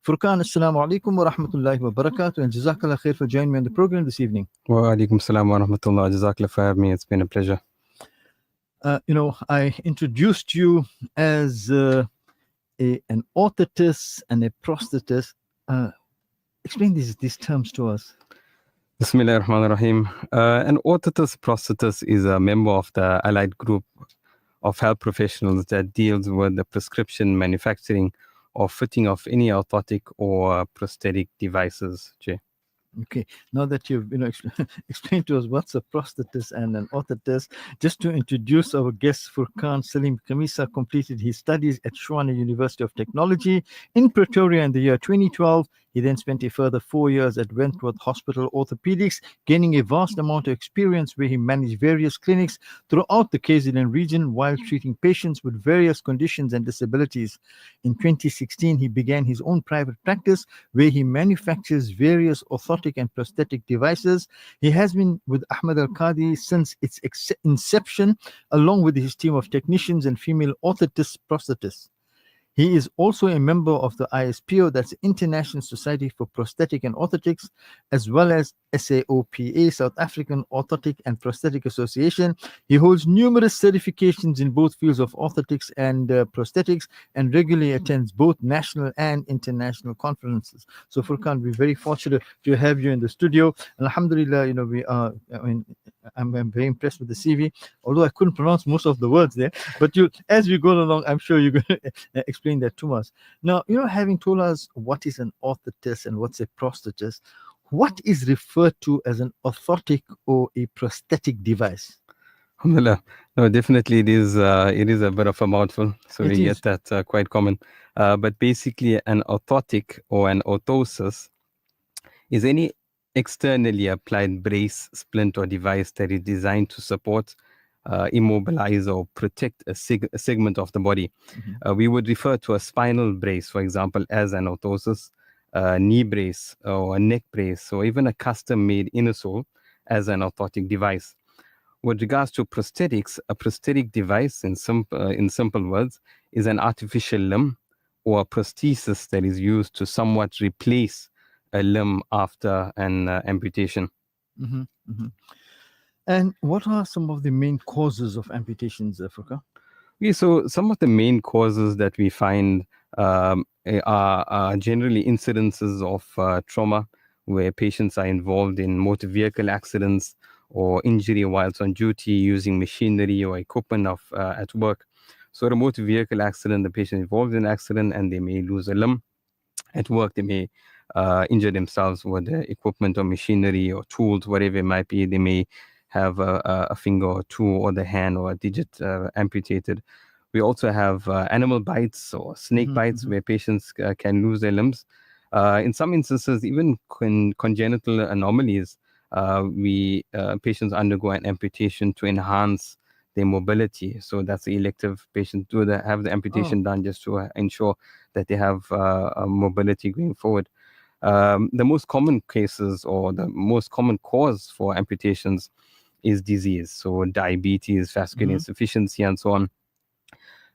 Furqan, Assalamu alaikum wa rahmatullahi wa barakatuh, and Jazakallah khair for joining me on the program this evening. Wa alaikum salam wa rahmatullah. Jazakallah for having me. It's been a pleasure. I introduced you as an orthotist and a prosthetist. Explain these terms to us. Bismillah ar-Rahman ar-Rahim. An orthotist prosthetist is a member of the allied group of health professionals that deals with the prescription, manufacturing, or fitting of any orthotic or prosthetic devices. Jay. Okay, now that you've explained to us what's a prosthetist and an orthotist, just to introduce our guest, Furqan Saleem On completed his studies at Shwana University of Technology in Pretoria in the year 2012. He then spent a further 4 years at Wentworth Hospital Orthopedics, gaining a vast amount of experience where he managed various clinics throughout the KZN region while treating patients with various conditions and disabilities. In 2016, he began his own private practice where he manufactures various orthotic and prosthetic devices. He has been with Ahmed Al Qadi since its inception, along with his team of technicians and female orthotists, prosthetists. He is also a member of the ISPO, that's the International Society for Prosthetic and Orthotics, as well as SAOPA, South African Orthotic and Prosthetic Association. He holds numerous certifications in both fields of orthotics and prosthetics, and regularly attends both national and international conferences. So, Furqan, we're very fortunate to have you in the studio. Alhamdulillah, I'm very impressed with the CV, although I couldn't pronounce most of the words there. But as we go along, I'm sure you're going to explain that to us. Now, having told us what is an orthotist and what's a prosthetist, what is referred to as an orthotic or a prosthetic device? Alhamdulillah. No, definitely it is a bit of a mouthful. So we get that quite common. But basically, an orthotic or an orthosis is any externally applied brace, splint, or device that is designed to support, immobilize, or protect a segment of the body. Mm-hmm. We would refer to a spinal brace, for example, as an orthosis, a knee brace, or a neck brace, or even a custom-made inner sole as an orthotic device. With regards to prosthetics, a prosthetic device, in simple words, is an artificial limb or a prosthesis that is used to somewhat replace a limb after an amputation. Mm-hmm. Mm-hmm. And what are some of the main causes of amputations, Furqan? Okay, so some of the main causes that we find are generally incidences of trauma, where patients are involved in motor vehicle accidents or injury whilst on duty using machinery or equipment at work. So, a motor vehicle accident, the patient involved in an accident and they may lose a limb. At work, they may injure themselves with the equipment or machinery or tools, whatever it might be. They may have a finger or two or the hand or a digit amputated. We also have animal bites or snake bites where patients can lose their limbs. In some instances, even congenital anomalies, patients undergo an amputation to enhance their mobility. So that's the elective patients have the amputation done just to ensure that they have mobility going forward. The most common cases or the most common cause for amputations is disease. So diabetes, vascular insufficiency, and so on.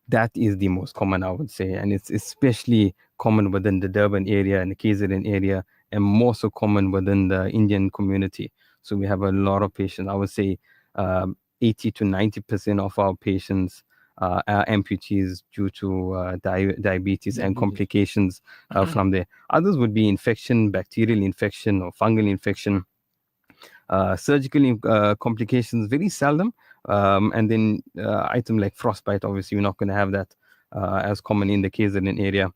That is the most common, I would say. And it's especially common within the Durban area and the KZN area, and more so common within the Indian community. So we have a lot of patients. I would say 80 to 90% of our patients are amputees due to diabetes and complications from there. Others would be infection, bacterial infection or fungal infection. Surgical complications, very seldom. And then item like frostbite, obviously we're not going to have that as common in the KZN area.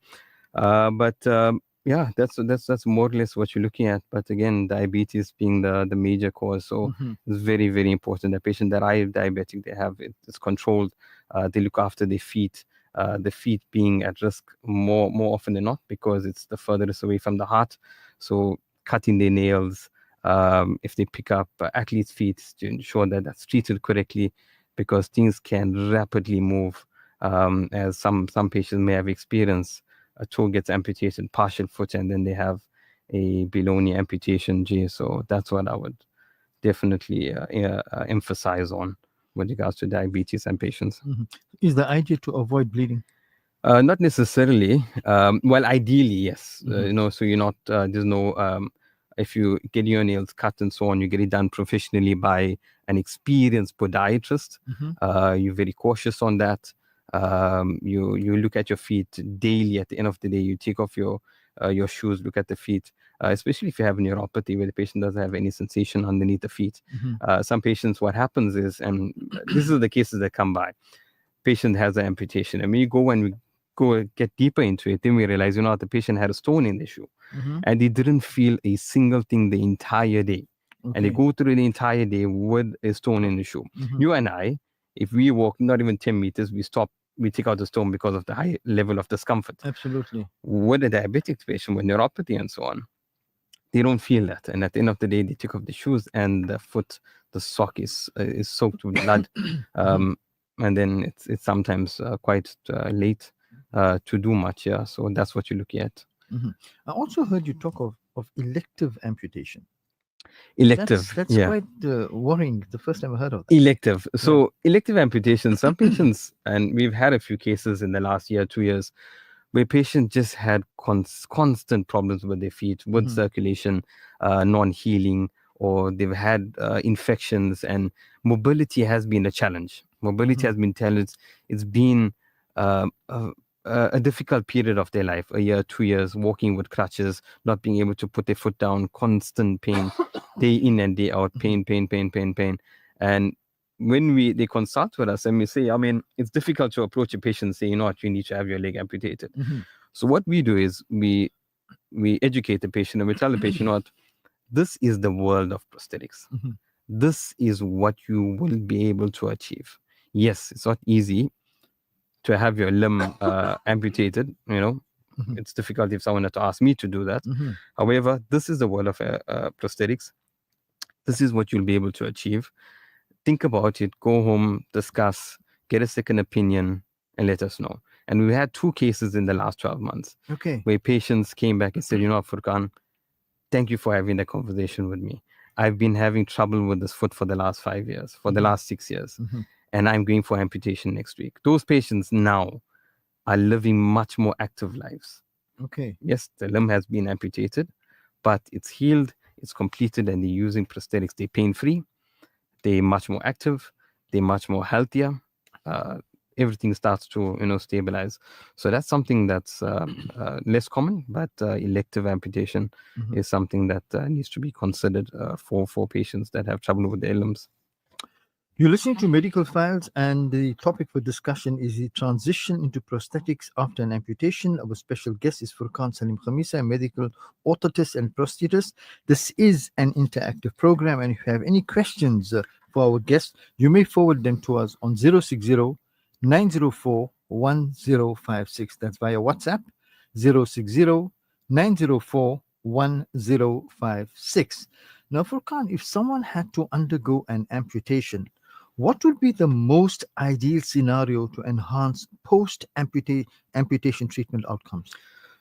Yeah, that's more or less what you're looking at. But again, diabetes being the major cause. So it's very, very important that patients that are diabetic, they have it's controlled. They look after their feet. The feet being at risk more often than not because it's the furthest away from the heart. So cutting their nails, if they pick up athlete's feet, to ensure that that's treated correctly, because things can rapidly move, as some patients may have experienced. A toe gets amputated, partial foot, and then they have a below-knee amputation. So that's what I would definitely emphasize on with regards to diabetes and patients. Is the idea to avoid bleeding? Not necessarily. Well, ideally, yes. Mhm. So you're not, there's no, if you get your nails cut and so on, you get it done professionally by an experienced podiatrist. Mhm. You're very cautious on that. You look at your feet daily. At the end of the day, you take off your shoes, look at the feet, especially if you have neuropathy where the patient doesn't have any sensation underneath the feet. Mhm. Some patients, what happens is, and this is the cases that come by, patient has an amputation. And when you go and we go get deeper into it, then we realize, the patient had a stone in the shoe Mhm. and they didn't feel a single thing the entire day. And they Okay. go through the entire day with a stone in the shoe. Mhm. You and I, if we walk not even 10 meters, we stop, we take out the stone because of the high level of discomfort. Absolutely. With a diabetic patient with neuropathy and so on, they don't feel that. And at the end of the day, they take off the shoes and the foot, the sock is soaked with blood. Mhm. And then it's sometimes quite late to do much. Yeah. So that's what you look at. Mhm. I also heard you talk of elective amputation. That's Elective. that's Yeah. quite worrying. The first time I heard of that. Elective. Yeah. So elective amputation, some patients, and we've had a few cases in the last year, 2 years, where patients just had constant problems with their feet, with Mhm. circulation, non-healing, or they've had infections, and mobility has been a challenge. Mobility Mhm. has been challenged. It's been um, a, a difficult period of their life, a year, 2 years, walking with crutches, not being able to put their foot down, constant pain, day in and day out, Mhm. pain, pain, pain, pain, pain. And when they consult with us and we say, I mean, it's difficult to approach a patient and say, what, you need to have your leg amputated. Mhm. So what we do is we educate the patient and we tell the patient, what, this is the world of prosthetics. Mhm. This is what you will be able to achieve. Yes, it's not easy to have your limb amputated. Mhm. It's difficult if someone had to ask me to do that. Mhm. However, this is the world of prosthetics. This is what you'll be able to achieve. Think about it, go home, discuss, get a second opinion, and let us know. And we had 2 cases in the last 12 months Okay. where patients came back and said, Furqan, thank you for having that conversation with me. I've been having trouble with this foot for the last 5 years, for the Mhm. last 6 years, Mhm. and I'm going for amputation next week. Those patients now are living much more active lives. Okay. Yes, the limb has been amputated, but it's healed, it's completed, and they're using prosthetics. They're pain free, they're much more active, they're much more healthier. Uh, Everything starts to stabilize. So that's something that's less common, but elective amputation Mhm. is something that needs to be considered for patients that have trouble with their limbs. You're listening to Medical Files, and the topic for discussion is the transition into prosthetics after an amputation. Our special guest is Furqan Saleem On, a medical orthotist and prosthetist. This is an interactive program, and if you have any questions for our guest, you may forward them to us on 060 904 1056. That's via WhatsApp 060 904 1056. Now, Furqan, if someone had to undergo an amputation, what would be the most ideal scenario to enhance post amputation treatment outcomes?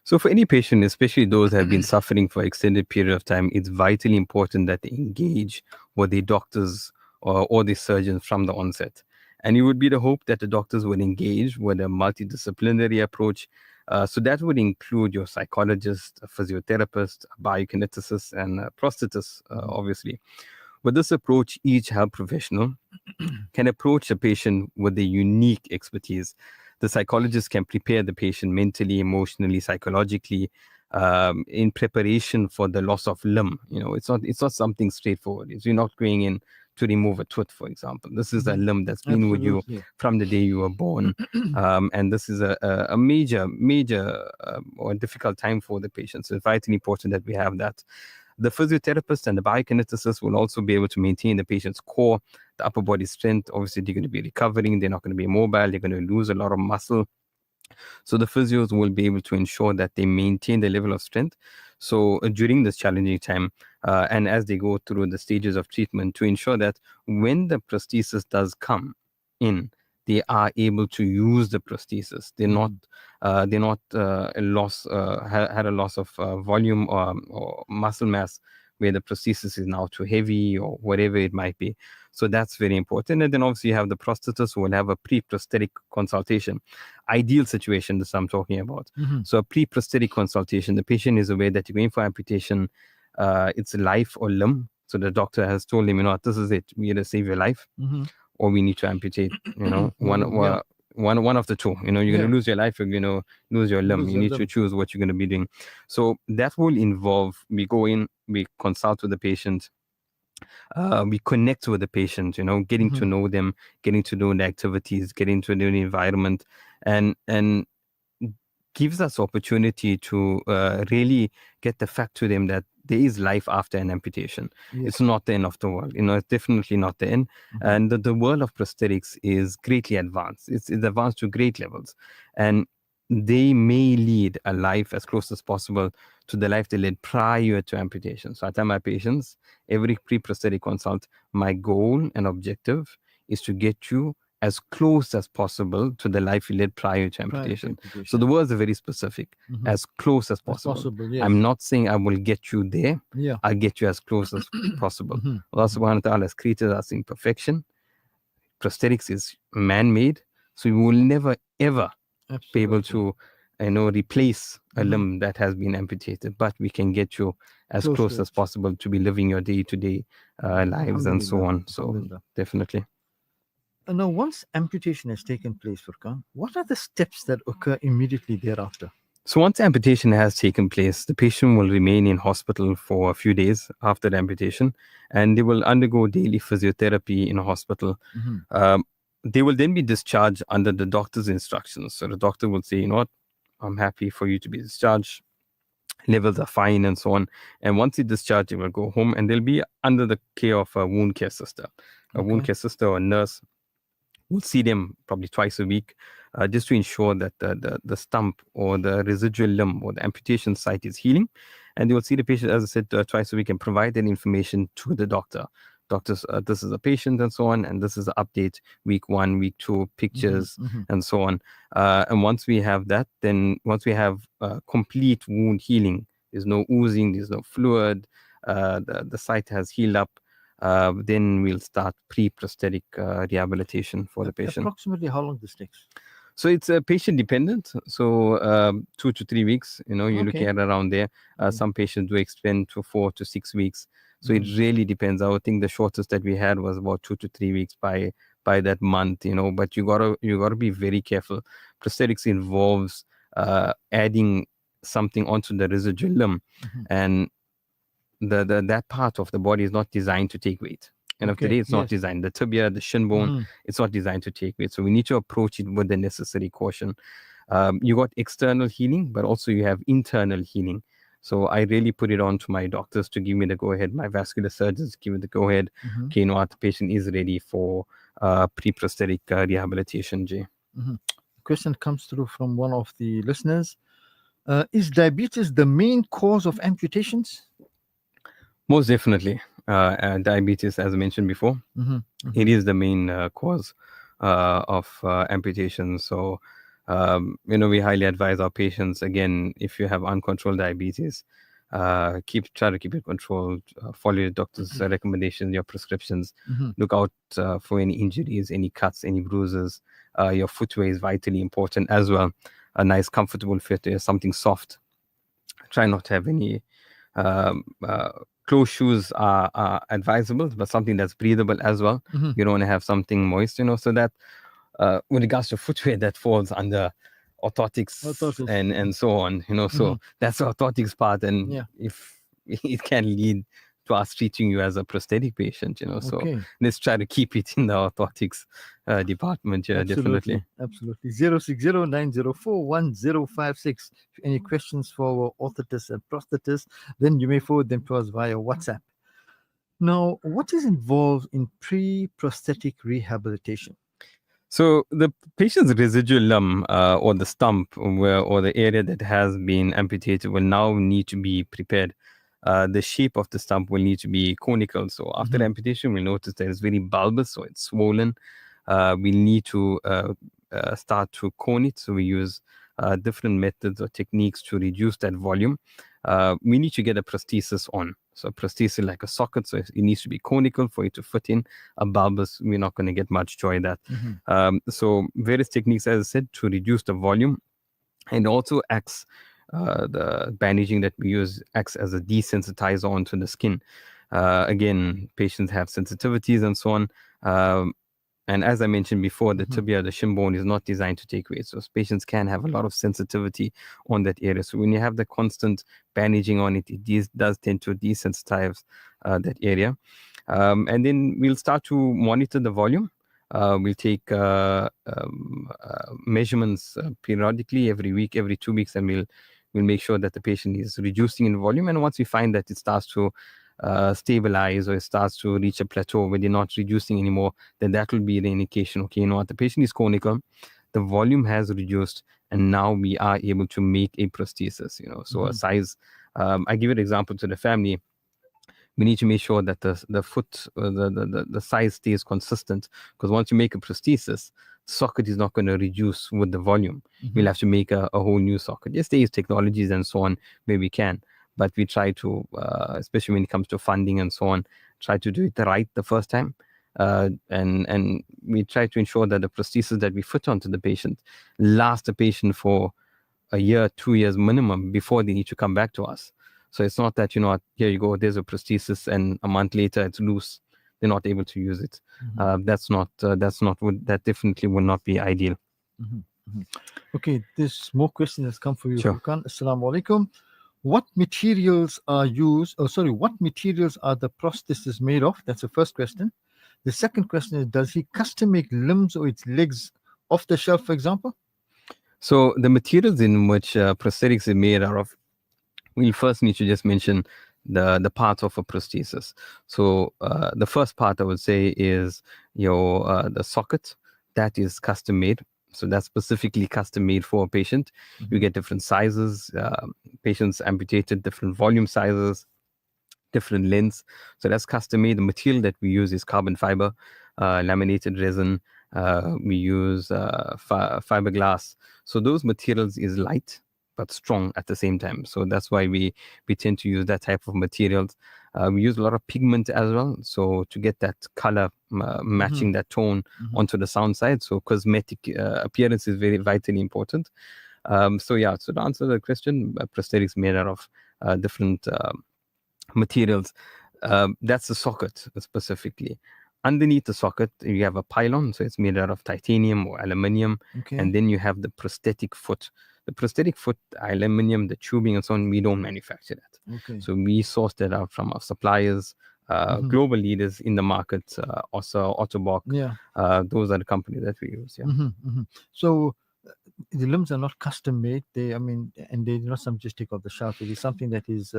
So for any patient, especially those that have been suffering for extended period of time, it's vitally important that they engage with the doctors or the surgeons from the onset. And it would be the hope that the doctors would engage with a multidisciplinary approach. So that would include your psychologist, a physiotherapist, a biokineticist, and a prosthetist, Mhm. obviously. With this approach, each health professional can approach a patient with a unique expertise. The psychologist can prepare the patient mentally, emotionally, psychologically, in preparation for the loss of limb. It's not something straightforward. You're not going in to remove a tooth, for example. This is a Mhm. limb that's been with you Absolutely. from the day you were born, and this is a major or difficult time for the patient. So it's vitally important that we have that. The physiotherapist and the biokineticist will also be able to maintain the patient's core, the upper body strength. Obviously, they're going to be recovering. They're not going to be mobile. They're going to lose a lot of muscle. So the physios will be able to ensure that they maintain the level of strength. So during this challenging time, and as they go through the stages of treatment, to ensure that when the prosthesis does come in, they are able to use the prosthesis. Mhm. They're not had a loss of volume or muscle mass where the prosthesis is now too heavy or whatever it might be. So that's very important. And then obviously you have the prosthetist who will have a pre-prosthetic consultation. Ideal situation, this I'm talking about. So a pre-prosthetic consultation, the patient is aware that you're going for amputation. It's life or limb. So the doctor has told him, this is it. We either save your life or we need to amputate, one of the two. You're going to lose your life, you're going to lose your limb. You need to choose what you're going to be doing. So that will involve, we go in, we consult with the patient, we connect with the patient, getting to know them, getting to know the activities, getting to know the environment, and gives us opportunity to really get the fact to them that there is life after an amputation. It's not the end of the world. It's definitely not the end. And the world of prosthetics is greatly advanced. It's advanced to great levels. And they may lead a life as close as possible to the life they led prior to amputation. So I tell my patients, every pre-prosthetic consult, my goal and objective is to get you as close as possible to the life you led prior to amputation. So the words are very specific, as close as possible. Yes. I'm not saying I will get you there. Yeah. I'll get you as close as possible. Allah subhanahu wa ta'ala has created us in perfection. Prosthetics is man-made, so you will never, ever be able to replace a limb that has been amputated, but we can get you as close as possible to be living your day-to-day lives and so on. So definitely. Now, once amputation has taken place, Furqan, what are the steps that occur immediately thereafter? So once amputation has taken place, the patient will remain in hospital for a few days after the amputation, and they will undergo daily physiotherapy in a hospital. They will then be discharged under the doctor's instructions. So the doctor will say, I'm happy for you to be discharged. Levels are fine and so on. And once you discharge, they will go home and they'll be under the care of a wound care sister. A wound care sister or a nurse. We'll see them probably twice a week, just to ensure that the stump or the residual limb or the amputation site is healing. And they will see the patient, as I said, twice a week and provide that information to the doctor. Doctors, this is a patient and so on, and this is the update, week 1, week 2, pictures and so on. And once we have that, then once we have complete wound healing, there's no oozing, there's no fluid, the site has healed up, then we'll start pre-prosthetic rehabilitation for the patient. Approximately how long this takes? So it's patient dependent. So 2 to 3 weeks, you're looking at around there. Some patients do extend to 4 to 6 weeks. So it really depends. I would think the shortest that we had was about 2 to 3 weeks by that month, but you gotta be very careful. Prosthetics involves adding something onto the residual limb, and that part of the body is not designed to take weight. End of the day, it's not designed. The tibia, the shin bone, it's not designed to take weight. So we need to approach it with the necessary caution. You got external healing, but also you have internal healing. So I really put it on to my doctors to give me the go-ahead. My vascular surgeons give me the go-ahead. Okay, the patient is ready for pre-prosthetic rehabilitation, Jay. Question comes through from one of the listeners. Is diabetes the main cause of amputations? Most definitely. Diabetes, as I mentioned before, it is the main cause of amputation. So, we highly advise our patients, again, if you have uncontrolled diabetes, try to keep it controlled, follow your doctor's recommendations, your prescriptions, look out for any injuries, any cuts, any bruises. Your footwear is vitally important as well. A nice, comfortable fit, something soft. Try not to have any closed shoes are advisable, but something that's breathable as well. You don't want to have something moist, so that with regards to footwear, that falls under orthotics and so on, so that's the orthotics part. And if it can lead to us treating you as a prosthetic patient, so let's try to keep it in the orthotics department. Definitely. Absolutely. 060-904-1056. Any questions for our orthotists and prosthetists, then you may forward them to us via WhatsApp. Now, what is involved in pre-prosthetic rehabilitation? So the patient's residual limb or the stump or the area that has been amputated will now need to be prepared. The shape of the stump will need to be conical. So after amputation, we'll notice that it's very bulbous, so it's swollen. We need to start to cone it. So we use different methods or techniques to reduce that volume. we need to get a prosthesis on. So a prosthesis like a socket, so it needs to be conical for it to fit in. A bulbous, we're not going to get much joy that. So various techniques, as I said, to reduce the volume, and also acts, the bandaging that we use acts as a desensitizer onto the skin. Again, patients have sensitivities and so on. And as I mentioned before, the tibia, the shin bone, is not designed to take weight. So patients can have a lot of sensitivity on that area. So when you have the constant bandaging on it, does tend to desensitize that area. And then we'll start to monitor the volume. We'll take measurements periodically, every week, every 2 weeks, and we'll make sure that the patient is reducing in volume. And once we find that it starts to stabilize, or it starts to reach a plateau where they're not reducing anymore, then that will be the indication. Okay, you know what, the patient is conical, the volume has reduced, and now we are able to make a prosthesis. So a size. I give an example to the family. We need to make sure that the foot, the size stays consistent, because once you make a prosthesis, socket is not going to reduce with the volume. We'll have to make a whole new socket. Yes, there is technologies and so on where we can, but we try to, especially when it comes to funding and so on, try to do it right the first time. And we try to ensure that the prosthesis that we fit onto the patient last the patient for a year, 2 years minimum before they need to come back to us. So it's not that, here you go, there's a prosthesis, and a month later it's loose. They're not able to use it. That definitely would not be ideal. Okay, this more question has come for you, Sure. Furqan. Assalamu alaikum. What materials are used? What materials are the prosthesis made of? That's the first question. The second question is, does he custom make limbs or its legs off the shelf, for example? So the materials in which prosthetics are made out of, we'll first need to just mention the parts of a prosthesis. So the first part I would say is the socket. That is custom made. So that's specifically custom made for a patient. You get different sizes. Patients amputated different volume sizes, different lengths. So that's custom made. The material that we use is carbon fiber, laminated resin. We use fiberglass. So those materials is light but strong at the same time. So that's why we tend to use that type of materials. We use a lot of pigment as well, so to get that color matching that tone onto the sound side. So cosmetic appearance is very vitally important. So to answer the question, prosthetics made out of different materials. That's the socket specifically. Underneath the socket, you have a pylon, so it's made out of titanium or aluminium. Okay. And then you have the prosthetic foot. The prosthetic foot, aluminium, the tubing and so on, we don't manufacture that. Okay. So we source that out from our suppliers, global leaders in the market, also Ottobock. Yeah. Those are the companies that we use. Yeah. So the limbs are not custom made. And they're not something just take off the shelf. It is something that is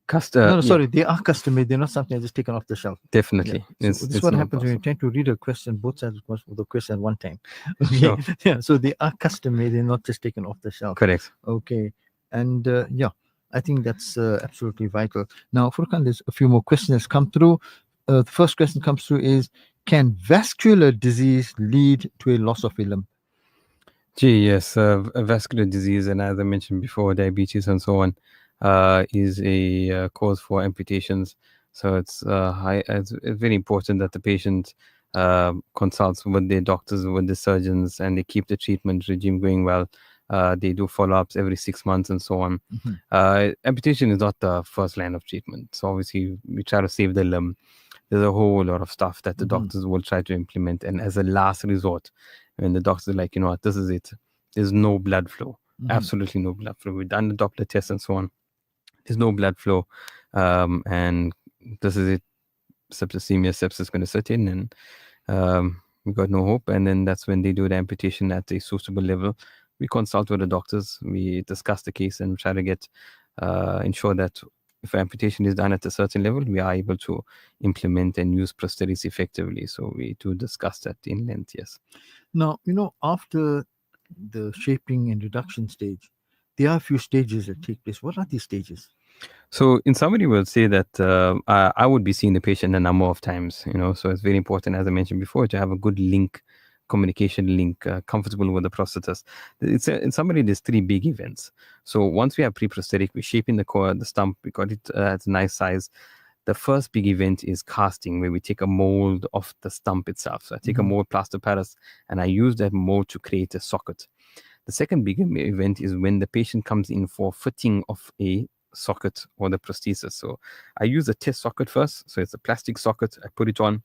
they are custom made. They're not something that's just taken off the shelf. Definitely. Yeah. So this is what happens when you tend to read a question, both sides of the question at one time. Okay. Sure. Yeah. So they are custom made. They're not just taken off the shelf. Correct. Okay. And I think that's absolutely vital. Now, Furqan, there's a few more questions come through. The first question comes through is, can vascular disease lead to a loss of a limb? Yes. Vascular disease, and as I mentioned before, diabetes and so on, is a cause for amputations. So it's very important that the patient consults with their doctors, with the surgeons, and they keep the treatment regime going well. They do follow-ups every 6 months and so on. Amputation is not the first line of treatment. So obviously we try to save the limb. There's a whole lot of stuff that the doctors will try to implement. And as a last resort, when the doctors are like, this is it. There's no blood flow. Absolutely no blood flow. We've done the Doppler test and so on. There's no blood flow. And this is it. Sepsis is going to set in, and we got no hope. And then that's when they do the amputation at a suitable level. We consult with the doctors. We discuss the case and try to ensure that if amputation is done at a certain level, we are able to implement and use prosthetics effectively. So we do discuss that in length, yes. Now, after the shaping and reduction stage, there are a few stages that take place. What are these stages? So in summary, we'll say that I would be seeing the patient a number of times, so it's very important, as I mentioned before, to have a good link communication link, comfortable with the prosthetist. In summary, there's three big events. So once we have pre-prosthetic, we're shaping the core, the stump, we got it at a nice size. The first big event is casting, where we take a mold of the stump itself. So I take a mold, plaster Paris, and I use that mold to create a socket. The second big event is when the patient comes in for fitting of a socket or the prosthesis. So I use a test socket first. So it's a plastic socket. I put it on.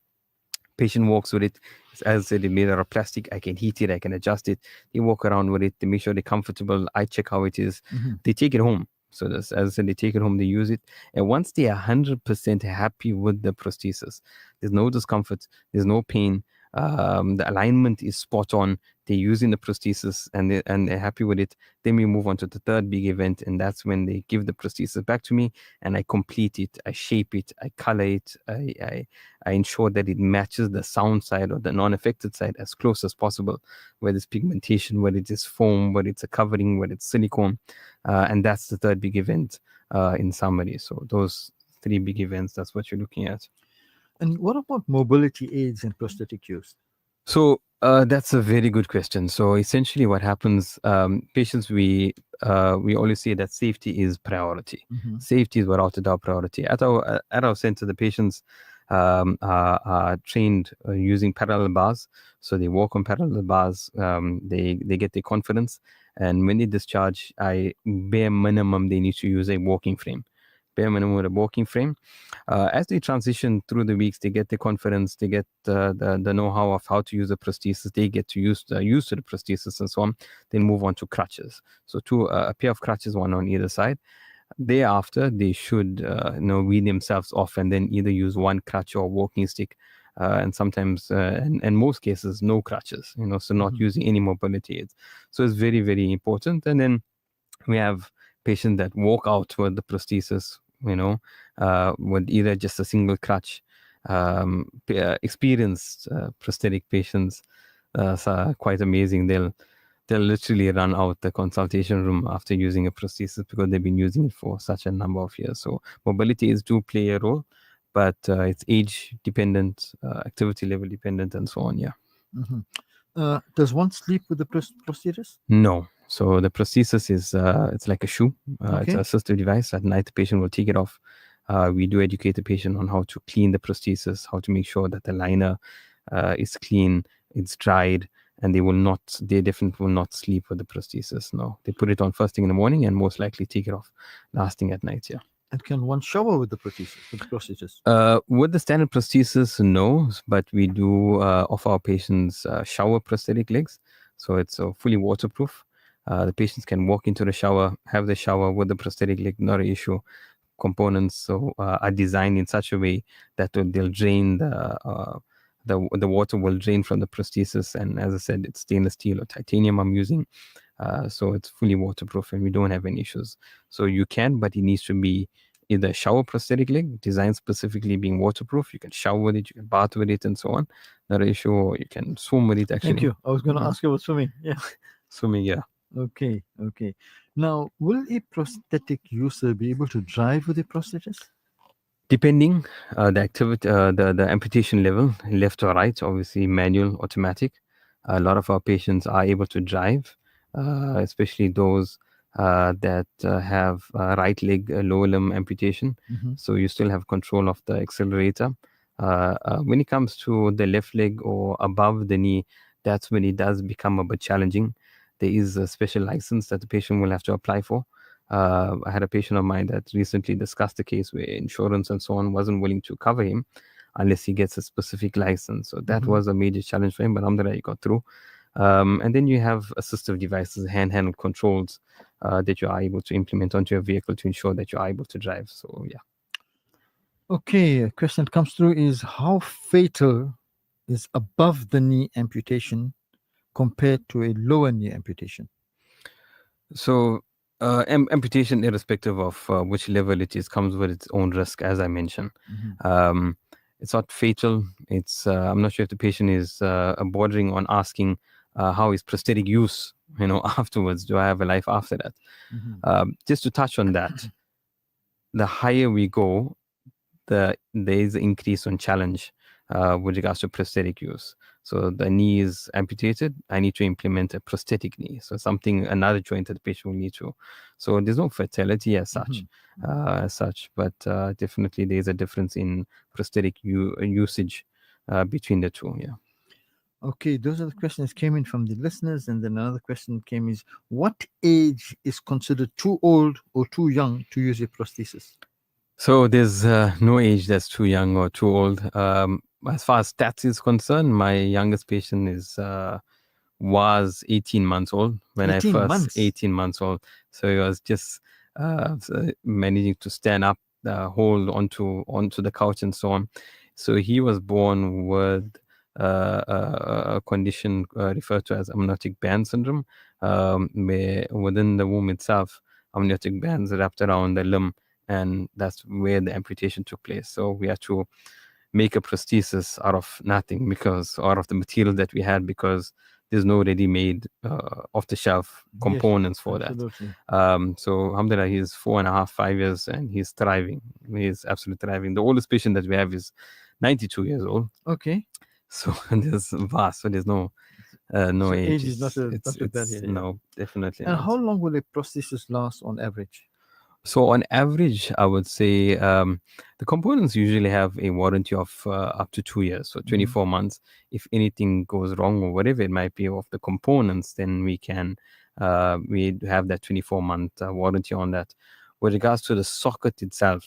Patient walks with it. As I said, it's made out of plastic. I can heat it. I can adjust it. They walk around with it. They make sure they're comfortable. I check how it is. They take it home. So this, as I said, they take it home, they use it. And once they are 100% happy with the prosthesis, there's no discomfort, there's no pain, the alignment is spot on, they're using the prosthesis and they're happy with it, then we move on to the third big event, and that's when they give the prosthesis back to me and I complete it, I shape it, I color it, I ensure that it matches the sound side or the non-affected side as close as possible, whether it's pigmentation, whether it is foam, whether it's a covering, whether it's silicone. And that's the third big event in summary. So those three big events, that's what you're looking at. And what about mobility aids and prosthetic use? So that's a very good question. So essentially what happens, patients, we always say that safety is priority. Safety is without a doubt priority. At our center, the patients are trained using parallel bars. So they walk on parallel bars, they get their confidence. And when they discharge, bare minimum, they need to use a walking frame. Bare minimum with a walking frame. As they transition through the weeks, they get the confidence, they get the know-how of how to use the prosthesis, they get to use to the prosthesis and so on. Then move on to crutches. So a pair of crutches, one on either side. Thereafter, they should wean themselves off and then either use one crutch or walking stick. And sometimes, in most cases, no crutches, so not using any mobility aids. So it's very, very important. And then we have patients that walk out with the prosthesis, with either just a single crutch. Experienced prosthetic patients are quite amazing. They'll literally run out the consultation room after using a prosthesis because they've been using it for such a number of years. So mobility aids do play a role, but it's age dependent, activity level dependent, and so on. Yeah. Does one sleep with the prosthesis? No. So the prosthesis is it's like a shoe. It's an assistive device. At night, the patient will take it off. We do educate the patient on how to clean the prosthesis, how to make sure that the liner is clean, it's dried, and they definitely will not sleep with the prosthesis. No, they put it on first thing in the morning and most likely take it off last thing at night. Yeah. And can one shower with the prosthesis? With the standard prosthesis, no, but we do offer our patients shower prosthetic legs. So it's fully waterproof. The patients can walk into the shower, have the shower with the prosthetic leg, not an issue. Components are designed in such a way that they'll drain the water will drain from the prosthesis. And as I said, it's stainless steel or titanium I'm using. So it's fully waterproof and we don't have any issues. So you can, but it needs to be either shower prosthetic leg, designed specifically being waterproof. You can shower with it, you can bath with it and so on. Not an issue. Or you can swim with it actually. Thank you. I was going to ask you about swimming. Yeah. Swimming, yeah. Okay. Now, will a prosthetic user be able to drive with a prosthesis? Depending the activity, the amputation level, left or right, obviously manual, automatic. A lot of our patients are able to drive, especially those that have right leg lower limb amputation. So you still have control of the accelerator. When it comes to the left leg or above the knee, that's when it does become a bit challenging. There is a special license that the patient will have to apply for. I had a patient of mine that recently discussed a case where insurance and so on wasn't willing to cover him unless he gets a specific license. So that was a major challenge for him, but alhamdulillah, he got through. And then you have assistive devices, handheld controls that you are able to implement onto your vehicle to ensure that you are able to drive. So, yeah. Okay, a question that comes through is how fatal is above the knee amputation compared to a lower knee amputation? So, amputation, irrespective of which level it is, comes with its own risk, as I mentioned. It's not fatal. It's I'm not sure if the patient is bordering on asking how is prosthetic use, afterwards. Do I have a life after that? Just to touch on that, the higher we go, there is an increase on challenge with regards to prosthetic use. So the knee is amputated. I need to implement a prosthetic knee. So another joint that the patient will need to. So there's no fatality as such, but definitely there's a difference in prosthetic usage between the two. Yeah. Okay, those are the questions that came in from the listeners. And then another question came is, what age is considered too old or too young to use a prosthesis? So there's no age that's too young or too old. As far as stats is concerned, my youngest patient was 18 months old when I 18 first months. 18 months old. So he was just managing to stand up, hold onto the couch and so on. So he was born with a condition referred to as amniotic band syndrome, where within the womb itself, amniotic bands wrapped around the limb, and that's where the amputation took place. So we had to make a prosthesis out of nothing, because out of the material that we had, because there's no ready-made off-the-shelf Yes, components for that. absolutely. So alhamdulillah, he's 4.5, 5 years, and he's thriving. He's absolutely thriving. The oldest patient that we have is 92 years old. Okay. So there's vast. So there's no So age. age is not a barrier. Yeah. No, definitely And not. how long will a prosthesis last on average? So on average, I would say the components usually have a warranty of up to 2 years, so 24 months. If anything goes wrong or whatever it might be of the components, then we have that 24-month warranty on that. With regards to the socket itself,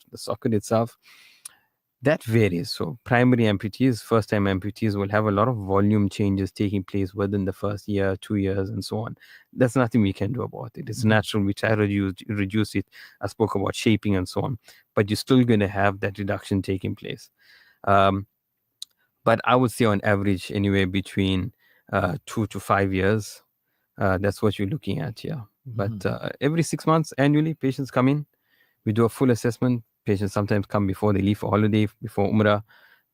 that varies. So primary amputees, first-time amputees will have a lot of volume changes taking place within the first year, 2 years, and so on. That's nothing we can do about it. It's natural. We try to reduce it. I spoke about shaping and so on, but you're still going to have that reduction taking place. Um, but I would say on average, anywhere between 2 to 5 years. That's what you're looking at here. But every 6 months, annually, patients come in. We do a full assessment. Patients sometimes come before they leave for holiday, before Umrah.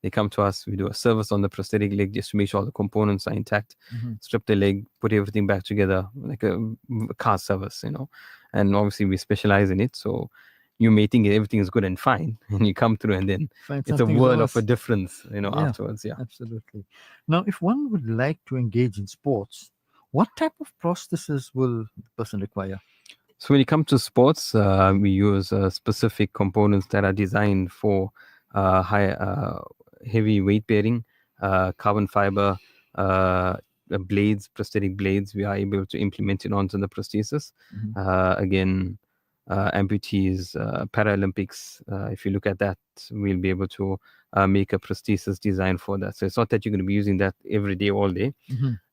They come to us. We do a service on the prosthetic leg just to make sure all the components are intact. Strip the leg, put everything back together, like a car service, And obviously, we specialize in it. So you may think everything is good and fine, and you come through, and then Find it's a something is world of a amiss. difference, Yeah, afterwards. Yeah. absolutely. Now, if one would like to engage in sports, what type of prosthesis will the person require? So when it comes to sports, we use specific components that are designed for heavy weight bearing, carbon fiber blades, prosthetic blades. We are able to implement it onto the prosthesis. Again, amputees, Paralympics. If you look at that, we'll be able to make a prosthesis designed for that. So it's not that you're going to be using that every day, all day.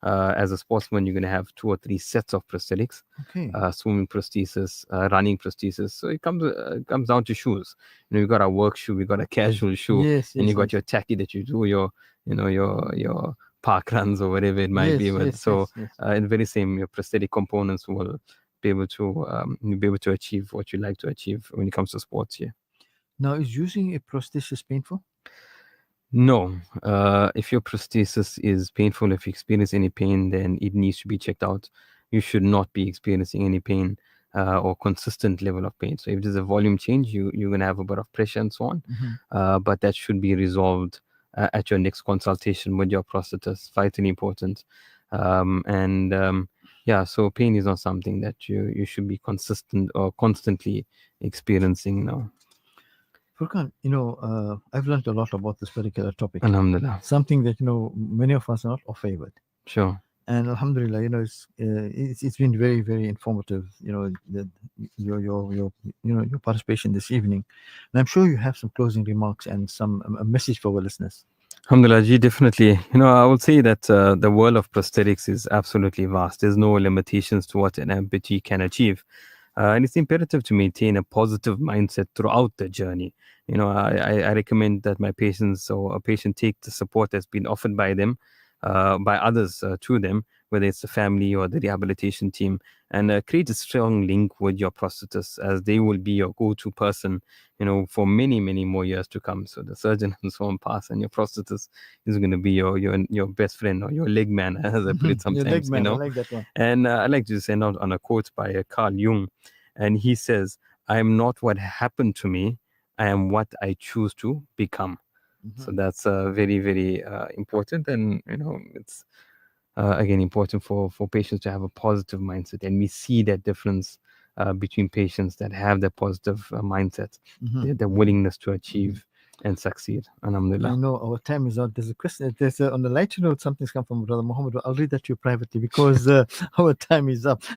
As a sportsman, you're going to have 2 or 3 sets of prosthetics. Okay. Swimming prosthesis, running prosthesis. So it comes down to shoes. You got a work shoe, we got a casual shoe, Yes, and you yes, got yes. your tacky that you do your park runs or whatever it might be Yes, with. yes, So yes, yes. in very same, your prosthetic components will be able to you'll be able to achieve what you like to achieve when it comes to sports. Yeah. Now, is using a prosthesis painful? No, if your prosthesis is painful, if you experience any pain, then it needs to be checked out. You should not be experiencing any pain or consistent level of pain. So if there's a volume change, you're going to have a bit of pressure and so on. But that should be resolved at your next consultation with your prosthetist. Vitally important. Yeah, so pain is not something that you should be consistent or constantly experiencing now. Furqan, I've learned a lot about this particular topic. Alhamdulillah. Something that many of us are not of favored. Sure. And Alhamdulillah, it's been very, very informative. Your participation this evening, and I'm sure you have some closing remarks and some a message for our listeners. Alhamdulillah, Ji, definitely. I would say that the world of prosthetics is absolutely vast. There's no limitations to what an amputee can achieve. And it's imperative to maintain a positive mindset throughout the journey. I recommend that my patients or a patient take the support that's been offered by them, by others to them, whether it's the family or the rehabilitation team, and create a strong link with your prosthetist, as they will be your go-to person, for many, many more years to come. So the surgeon and so on pass, and your prosthetist is going to be your best friend or your leg man, as I put it Your leg sometimes. man, I like that one. And I like to send out on a quote by Carl Jung, and he says, "I am not what happened to me. I am what I choose to become." So that's very, very important, and it's again important for patients to have a positive mindset, and we see that difference between patients that have that positive mindset, their willingness to achieve and succeed. I Alhamdulillah. know our time is out. There's a question. On the lighter note, something's come from Brother Muhammad. I'll read that to you privately because our time is up.